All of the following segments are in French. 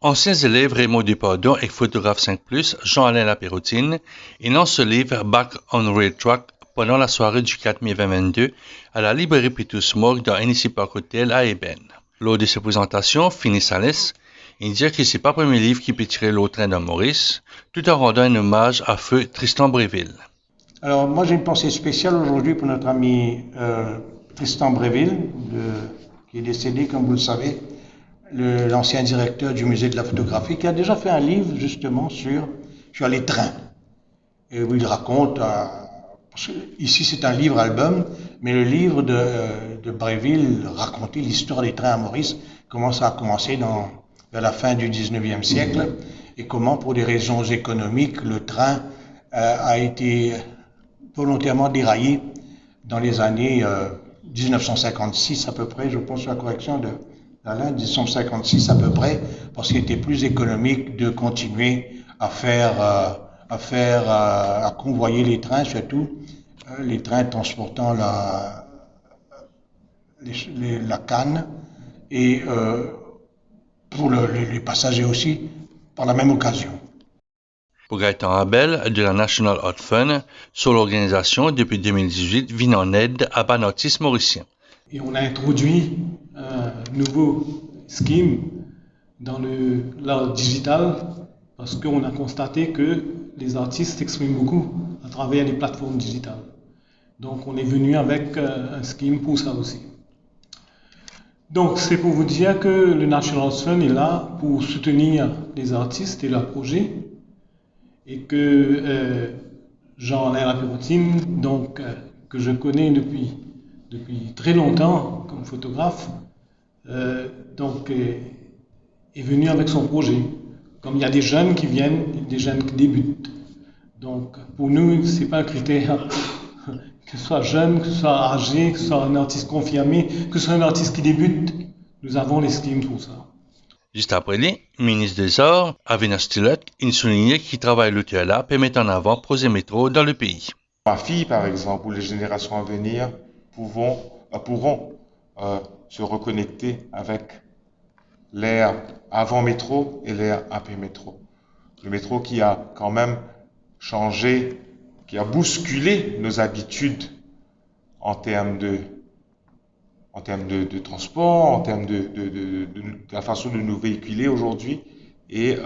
Anciens élèves Raymond Dupardon et photographe 5+, Jean-Alain Lapéroutine, lancent ce livre Back on Rail Track pendant la soirée du 4 mai 2022 à la librairie Pitus Morgue dans NIC Park Hotel à Eben. Lors de cette présentation, Finis Salès indique que ce n'est pas le premier livre qui peut tirer l'autre train dans Maurice, tout en rendant un hommage à feu Tristan Bréville. Alors moi j'ai une pensée spéciale aujourd'hui pour notre ami Tristan Bréville, qui est décédé, comme vous le savez, l'ancien directeur du musée de la photographie, qui a déjà fait un livre justement sur les trains. Et où il raconte, parce que ici c'est un livre-album, mais le livre de Bréville racontait l'histoire des trains à Maurice, comment ça a commencé vers la fin du 19e siècle, et comment pour des raisons économiques, le train a été volontairement déraillé dans les années 1956 à peu près, je pense la correction d'Alain, 1956 à peu près, parce qu'il était plus économique de continuer à convoyer les trains, surtout les trains transportant la canne et pour les passagers aussi par la même occasion. Pour Gaëtan Abel de la National Art Fund, sur l'organisation depuis 2018 vient en aide à un artiste mauricien. Et on a introduit un nouveau scheme dans l'art digital parce qu'on a constaté que les artistes s'expriment beaucoup à travers les plateformes digitales. Donc on est venu avec un scheme pour ça aussi. Donc c'est pour vous dire que le National Art Fund est là pour soutenir les artistes et leurs projets et que Jean-Alain Lapéroutine, donc que je connais depuis très longtemps comme photographe, donc est venu avec son projet. Comme il y a des jeunes qui viennent, des jeunes qui débutent. Donc pour nous, c'est pas un critère que ce soit jeune, que ce soit âgé, que ce soit un artiste confirmé, que ce soit un artiste qui débute. Nous avons les schemes pour ça. Juste après lui, ministre des Arts, Avina Stillett, il soulignait qu'il travaille le là pour mettre en avant projet métro dans le pays. Ma fille, par exemple, ou les générations à venir pourront se reconnecter avec l'ère avant métro et l'ère après métro. Le métro qui a quand même changé, qui a bousculé nos habitudes en termes de transport, en termes de la façon de nous véhiculer aujourd'hui. Et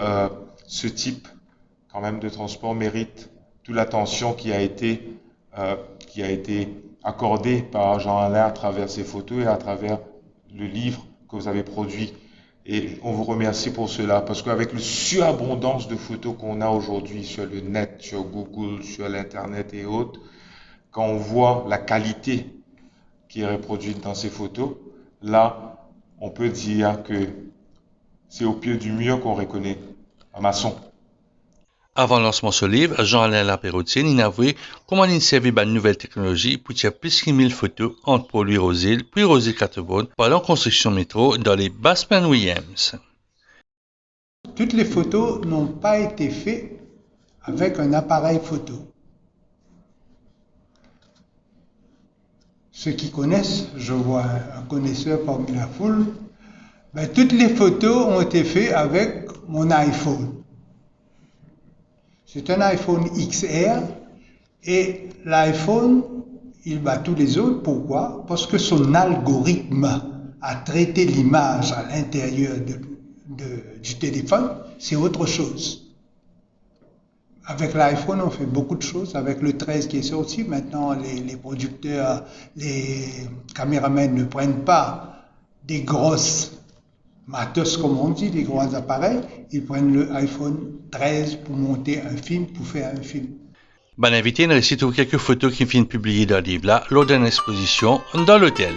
ce type quand même de transport mérite toute l'attention qui a été accordée par Jean-Alain à travers ses photos et à travers le livre que vous avez produit. Et on vous remercie pour cela, parce qu'avec la surabondance de photos qu'on a aujourd'hui sur le net, sur Google, sur l'Internet et autres, quand on voit la qualité qui est reproduite dans ces photos, là, on peut dire que c'est au pied du mur qu'on reconnaît un maçon. Avant le lancement de ce livre, Jean-Alain Lapéroutine a avoué comment il servait de nouvelle technologie pour tirer plus de 1000 photos entre Port-Louis Rosille puis Rosille Catherbourg pendant la construction métro dans les Basses-Plaines Williams. Toutes les photos n'ont pas été faites avec un appareil photo. Ceux qui connaissent, je vois un connaisseur parmi la foule, toutes les photos ont été faites avec mon iPhone. C'est un iPhone XR et l'iPhone, il bat tous les autres. Pourquoi? Parce que son algorithme a traité l'image à l'intérieur du téléphone, c'est autre chose. Avec l'iPhone, on fait beaucoup de choses. Avec le 13 qui est sorti, maintenant les producteurs, les caméramans ne prennent pas des grosses matos, comme on dit, des gros appareils. Ils prennent le iPhone 13 pour monter un film, pour faire un film. Bon invité, on a réussi à trouver quelques photos qui viennent publiées dans le livre là, lors d'une exposition dans l'hôtel.